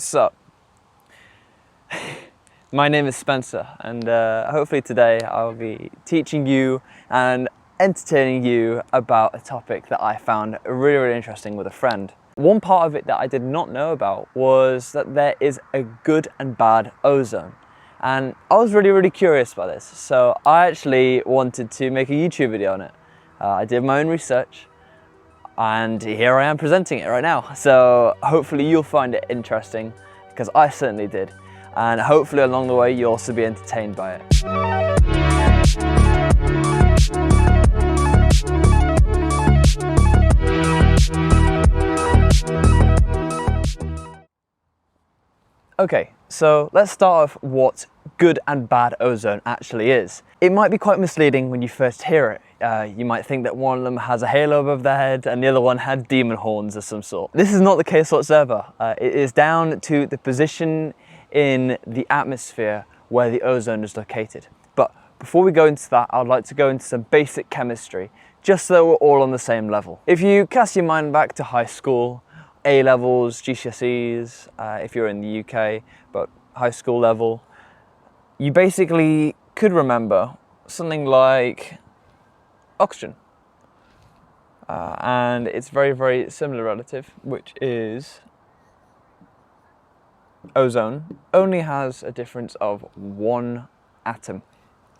What's up? My name is Spencer, and hopefully today I'll be teaching you and entertaining you about a topic that I found really, really interesting with a friend. One part of it that I did not know about was that there is a good and bad ozone. And I was really, really curious about this, so I actually wanted to make a YouTube video on it. I did my own research, and here I am presenting it right now. So hopefully you'll find it interesting, because I certainly did. And hopefully along the way you'll also be entertained by it. Okay, so let's start off what good and bad ozone actually is. It might be quite misleading when you first hear it. You might think that one of them has a halo above their head and the other one had demon horns of some sort. This is not the case whatsoever. It is down to the position in the atmosphere where the ozone is located. But before we go into that, I'd like to go into some basic chemistry, just so we're all on the same level. If you cast your mind back to high school, A-levels, GCSEs, if you're in the UK, but high school level, you basically could remember something like oxygen. And its very, very similar relative, which is ozone, only has a difference of one atom,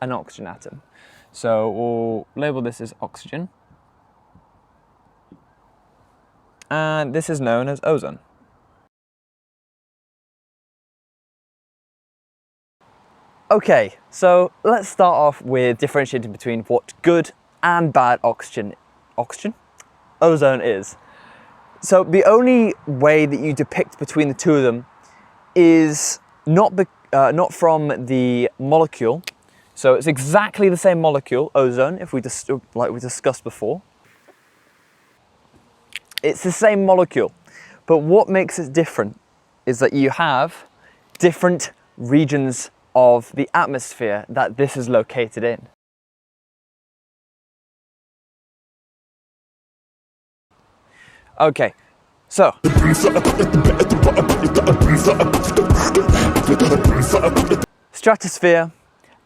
an oxygen atom. So we'll label this as oxygen. And this is known as ozone. Okay, so let's start off with differentiating between what good and bad ozone is. So the only way that you depict between the two of them is not from the molecule. So it's exactly the same molecule, ozone, like we discussed before. It's the same molecule, but what makes it different is that you have different regions of the atmosphere that this is located in. Okay, so stratosphere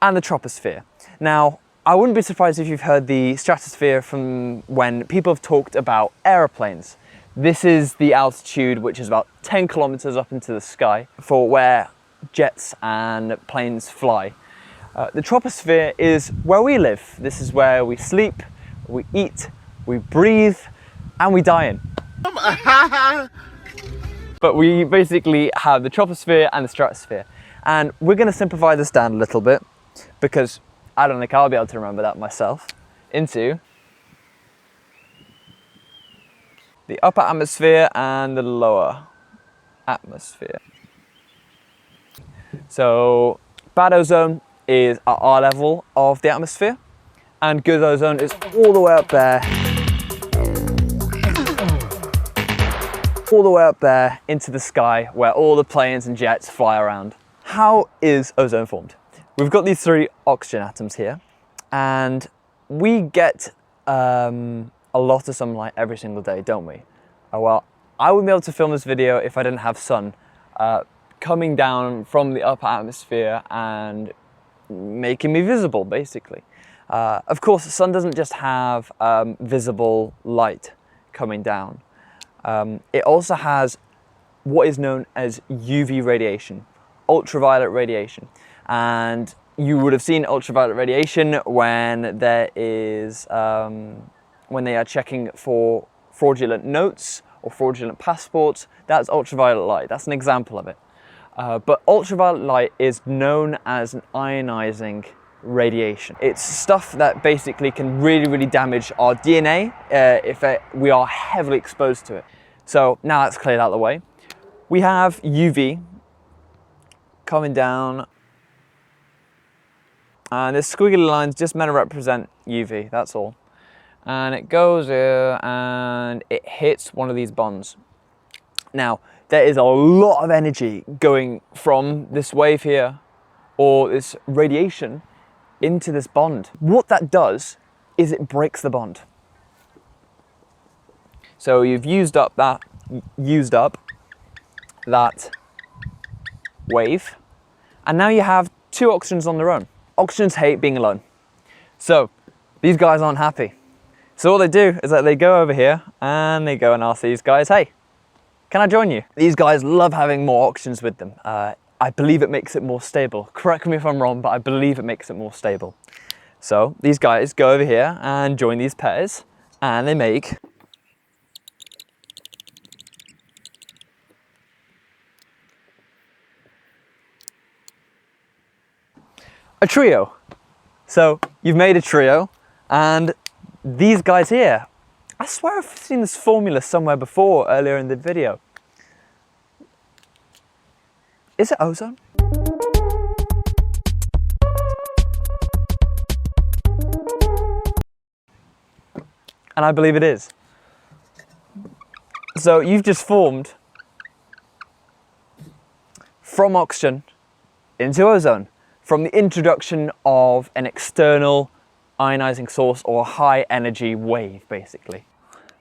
and the troposphere. Now, I wouldn't be surprised if you've heard the stratosphere from when people have talked about aeroplanes. This is the altitude which is about 10 kilometers up into the sky for where jets and planes fly. The troposphere is where we live. This is where we sleep, we eat, we breathe, and we die in. But we basically have the troposphere and the stratosphere. And we're going to simplify this down a little bit, because I don't think I'll be able to remember that myself, into the upper atmosphere and the lower atmosphere. So bad ozone is at our level of the atmosphere, and good ozone is all the way up there, into the sky where all the planes and jets fly around. How is ozone formed? We've got these three oxygen atoms here, and we get a lot of sunlight every single day, don't we? Well, I wouldn't be able to film this video if I didn't have sun coming down from the upper atmosphere and making me visible, basically. Of course, the sun doesn't just have visible light coming down. It also has what is known as UV radiation, ultraviolet radiation. And you would have seen ultraviolet radiation when there is, when they are checking for fraudulent notes or fraudulent passports. That's ultraviolet light. That's an example of it. But ultraviolet light is known as an ionizing radiation. It's stuff that basically can really, really damage our DNA if we are heavily exposed to it. So now that's cleared out of the way. We have UV coming down, and this squiggly lines just meant to represent UV, that's all. And it goes here and it hits one of these bonds. Now, there is a lot of energy going from this wave here, or this radiation, into this bond. What that does is it breaks the bond. So you've used up that wave, and now you have two oxygens on their own. Oxygens hate being alone. So these guys aren't happy. So all they do is that they go over here and they go and ask these guys, hey, can I join you? These guys love having more oxygens with them. I believe it makes it more stable. Correct me if I'm wrong, but I believe it makes it more stable. So these guys go over here and join these pairs, and they make a trio. So you've made a trio, and these guys here, I swear I've seen this formula somewhere before earlier in the video. Is it ozone? And I believe it is. So you've just formed from oxygen into ozone, from the introduction of an external ionizing source or high energy wave, basically.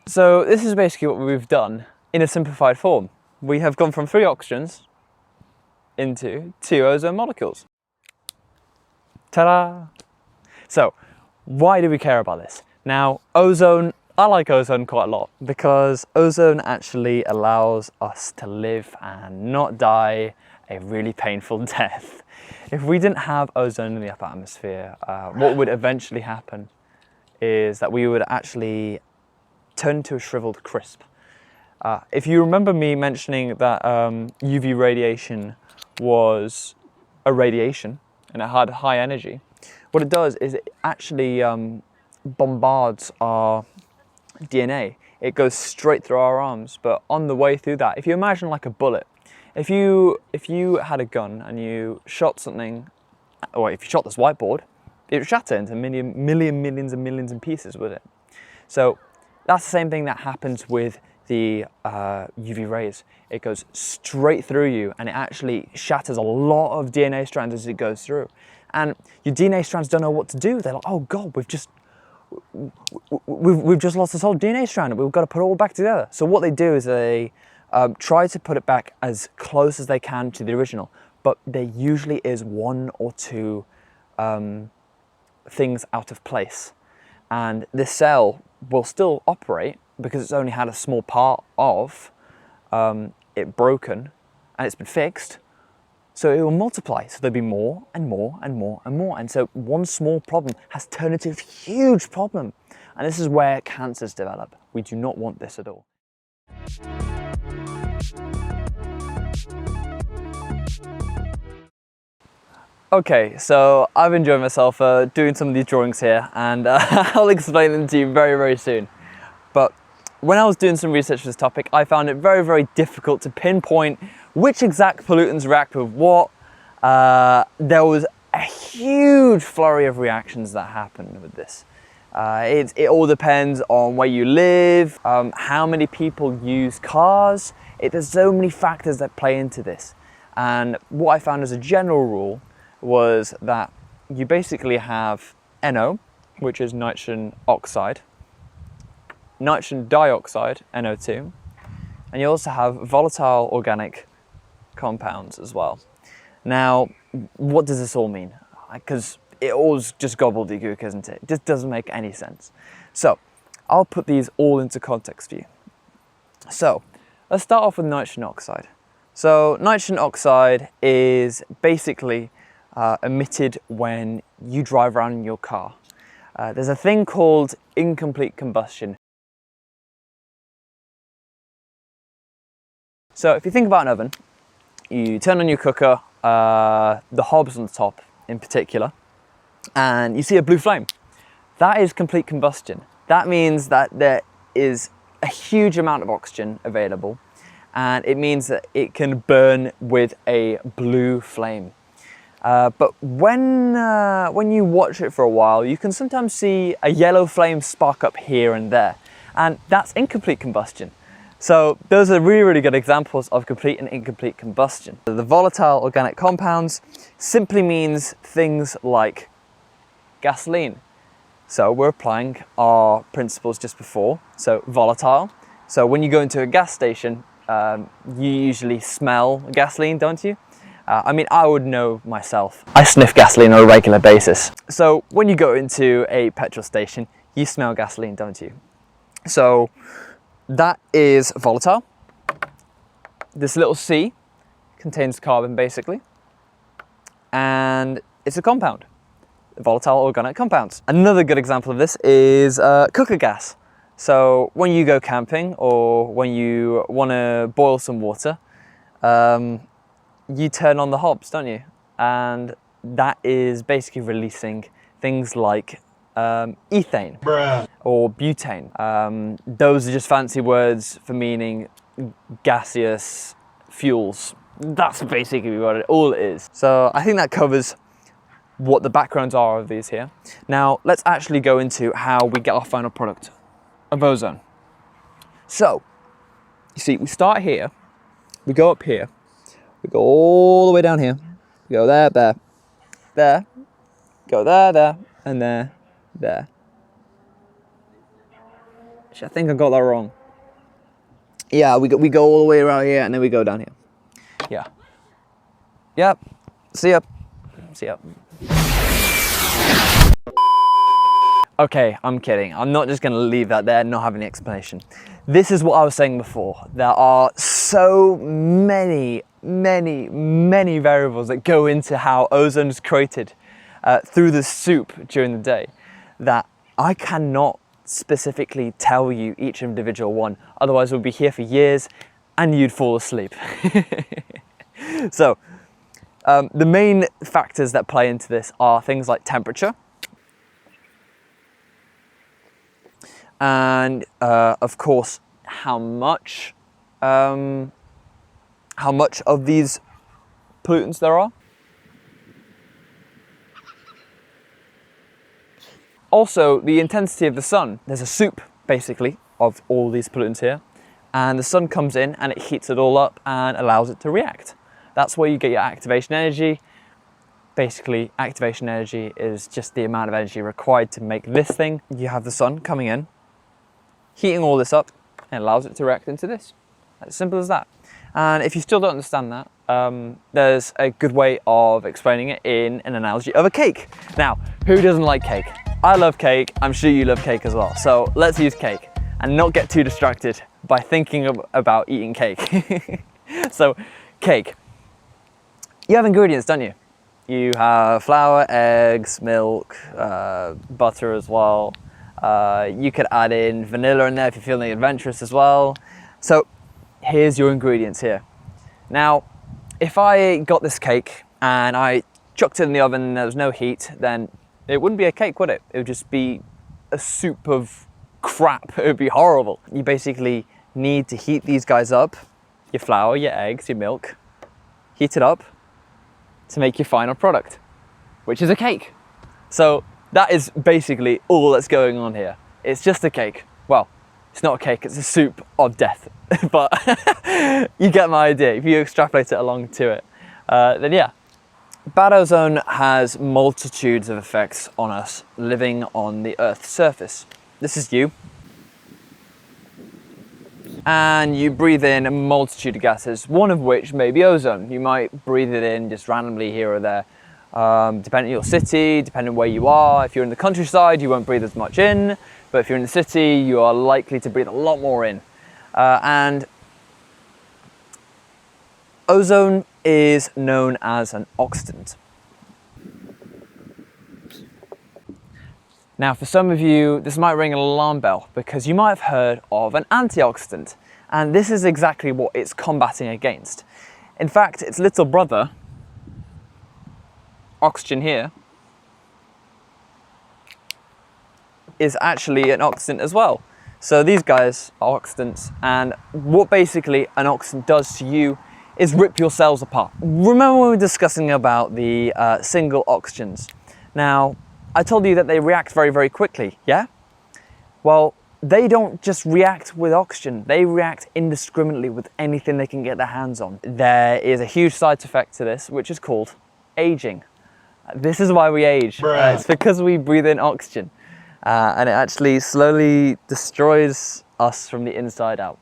So this is basically what we've done in a simplified form. We have gone from 3 oxygens into 2 ozone molecules. Ta-da! So why do we care about this? Now, ozone, I like ozone quite a lot because ozone actually allows us to live and not die a really painful death. If we didn't have ozone in the upper atmosphere, what would eventually happen is that we would actually turn to a shriveled crisp. If you remember me mentioning that UV radiation was a radiation and it had high energy, what it does is it actually bombards our DNA. It goes straight through our arms, but on the way through that, if you imagine like a bullet, if you had a gun and you shot something, or if you shot this whiteboard, it would shatter into millions and millions of pieces, would it? So that's the same thing that happens with the UV rays. It goes straight through you and it actually shatters a lot of DNA strands as it goes through. And your DNA strands don't know what to do. They're like, oh God, we've just lost this whole DNA strand. We've got to put it all back together. So what they do is they try to put it back as close as they can to the original, but there usually is 1 or 2 things out of place. And this cell will still operate because it's only had a small part of it broken and it's been fixed. So it will multiply. So there'll be more and more and more and more. And so one small problem has turned into a huge problem. And this is where cancers develop. We do not want this at all. Okay, so I've enjoyed myself doing some of these drawings here, and I'll explain them to you very, very soon. But when I was doing some research for this topic, I found it very, very difficult to pinpoint which exact pollutants react with what. There was a huge flurry of reactions that happened with this. It all depends on where you live, how many people use cars. There's so many factors that play into this. And what I found as a general rule was that you basically have NO, which is nitrogen oxide, nitrogen dioxide, NO2, and you also have volatile organic compounds as well. Now, what does this all mean? Because it all's just gobbledygook, isn't it? It just doesn't make any sense. So, I'll put these all into context for you. So, let's start off with nitrogen oxide. So, nitrogen oxide is basically emitted when you drive around in your car. There's a thing called incomplete combustion. So if you think about an oven, you turn on your cooker, the hobs on the top in particular, and you see a blue flame. That is complete combustion. That means that there is a huge amount of oxygen available, and it means that it can burn with a blue flame. But when you watch it for a while, you can sometimes see a yellow flame spark up here and there, and that's incomplete combustion. So those are really, really good examples of complete and incomplete combustion. The volatile organic compounds simply means things like gasoline. So we're applying our principles just before. So volatile. So when you go into a gas station, you usually smell gasoline, don't you? I mean, I would know myself. I sniff gasoline on a regular basis. So when you go into a petrol station, you smell gasoline, don't you? So that is volatile. This little C contains carbon basically, and it's a compound, volatile organic compounds. Another good example of this is cooker gas. So when you go camping or when you want to boil some water, you turn on the hobs, don't you? And that is basically releasing things like ethane or butane. Those are just fancy words for meaning gaseous fuels. That's basically what it all is. So I think that covers what the backgrounds are of these here. Now let's actually go into how we get our final product of ozone. So you see, we start here, we go up here, we go all the way down here, we go there, there, there, go there, there, and there, there. Actually, I think I got that wrong. Yeah, we go all the way around here and then we go down here. Yeah. Yep. See ya. See ya. Okay, I'm kidding. I'm not just gonna leave that there and not have any explanation. This is what I was saying before. There are so many variables that go into how ozone is created through the soup during the day that I cannot specifically tell you each individual one. Otherwise we'll be here for years and you'd fall asleep. So the main factors that play into this are things like temperature, and of course how much of these pollutants there are. Also the intensity of the sun. There's a soup basically of all these pollutants here, and the sun comes in and it heats it all up and allows it to react. That's where you get your activation energy. Basically, activation energy is just the amount of energy required to make this thing. You have the sun coming in, heating all this up, and allows it to react into this. As simple as that. And if you still don't understand that, there's a good way of explaining it in an analogy of a cake. Now, who doesn't like cake? I love cake, I'm sure you love cake as well. So let's use cake and not get too distracted by thinking about eating cake. So, cake. You have ingredients, don't you? You have flour, eggs, milk, butter as well. You could add in vanilla in there if you're feeling adventurous as well. So here's your ingredients here. Now, if I got this cake and I chucked it in the oven and there was no heat, then it wouldn't be a cake, would it? It would just be a soup of crap. It would be horrible. You basically need to heat these guys up, your flour, your eggs, your milk, heat it up to make your final product, which is a cake. So that is basically all that's going on here. It's just a cake. Well, it's not a cake, it's a soup of death. But you get my idea. If you extrapolate it along to it, then yeah. Bad ozone has multitudes of effects on us living on the Earth's surface. This is you. And you breathe in a multitude of gases, one of which may be ozone. You might breathe it in just randomly here or there, depending on your city, depending on where you are. If you're in the countryside, you won't breathe as much in, but if you're in the city, you are likely to breathe a lot more in. And ozone is known as an oxidant. Now, for some of you, this might ring an alarm bell because you might have heard of an antioxidant, and this is exactly what it's combating against. In fact, its little brother, oxygen here, is actually an oxidant as well. So these guys are oxidants, and what basically an oxidant does to you is rip your cells apart. Remember when we were discussing about the single oxygens? Now, I told you that they react very, very quickly, yeah? Well, they don't just react with oxygen, they react indiscriminately with anything they can get their hands on. There is a huge side effect to this, which is called aging. This is why we age. It's because we breathe in oxygen, and it actually slowly destroys us from the inside out.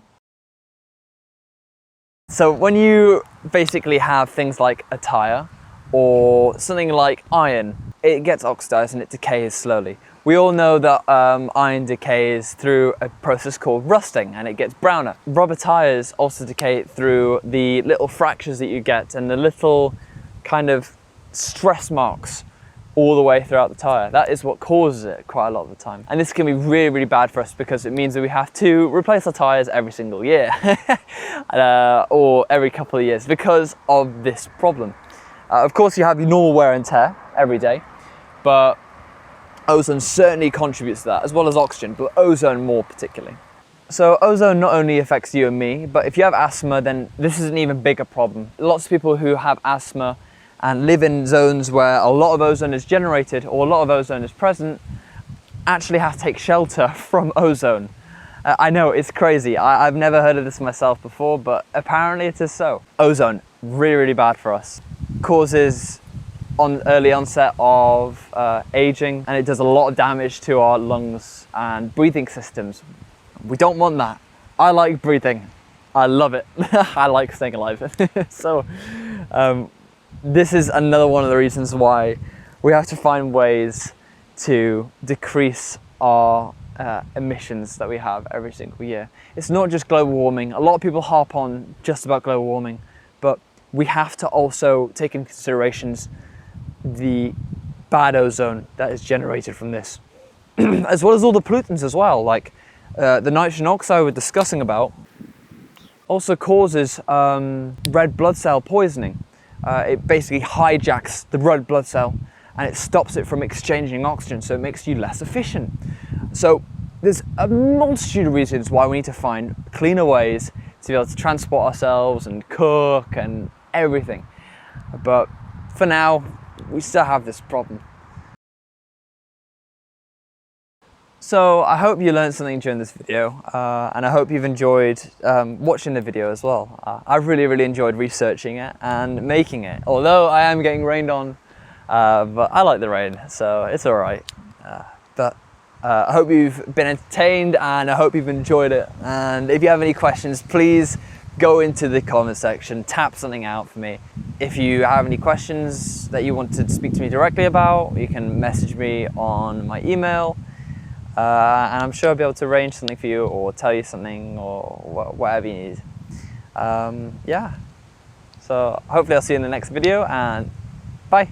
So when you basically have things like a tire or something like iron, it gets oxidized and it decays slowly. We all know that iron decays through a process called rusting and it gets browner. Rubber tires also decay through the little fractures that you get and the little kind of stress marks all the way throughout the tire. That is what causes it quite a lot of the time. And this can be really, really bad for us because it means that we have to replace our tires every single year or every couple of years because of this problem. Of course, you have your normal wear and tear every day, but ozone certainly contributes to that, as well as oxygen, but ozone more particularly. So ozone not only affects you and me, but if you have asthma, then this is an even bigger problem. Lots of people who have asthma and live in zones where a lot of ozone is generated or a lot of ozone is present actually have to take shelter from ozone. I know, it's crazy. I've never heard of this myself before, but apparently it is so. Ozone, really, really bad for us. Causes early onset of aging, and it does a lot of damage to our lungs and breathing systems. We don't want that. I like breathing. I love it. I like staying alive. So this is another one of the reasons why we have to find ways to decrease our emissions that we have every single year. It's not just global warming. A lot of people harp on just about global warming, but we have to also take into considerations the bad ozone that is generated from this, as well as all the pollutants as well, like the nitrogen oxide we're discussing about also causes red blood cell poisoning. It basically hijacks the red blood cell and it stops it from exchanging oxygen, so it makes you less efficient. So there's a multitude of reasons why we need to find cleaner ways to be able to transport ourselves and cook and everything. But for now, we still have this problem. So I hope you learned something during this video, and I hope you've enjoyed watching the video as well. I've really, really enjoyed researching it and making it, although I am getting rained on, but I like the rain, so it's all right. But I hope you've been entertained and I hope you've enjoyed it. And if you have any questions, please go into the comment section, tap something out for me. If you have any questions that you want to speak to me directly about, you can message me on my email. And I'm sure I'll be able to arrange something for you or tell you something or whatever you need. Yeah, so hopefully I'll see you in the next video and bye.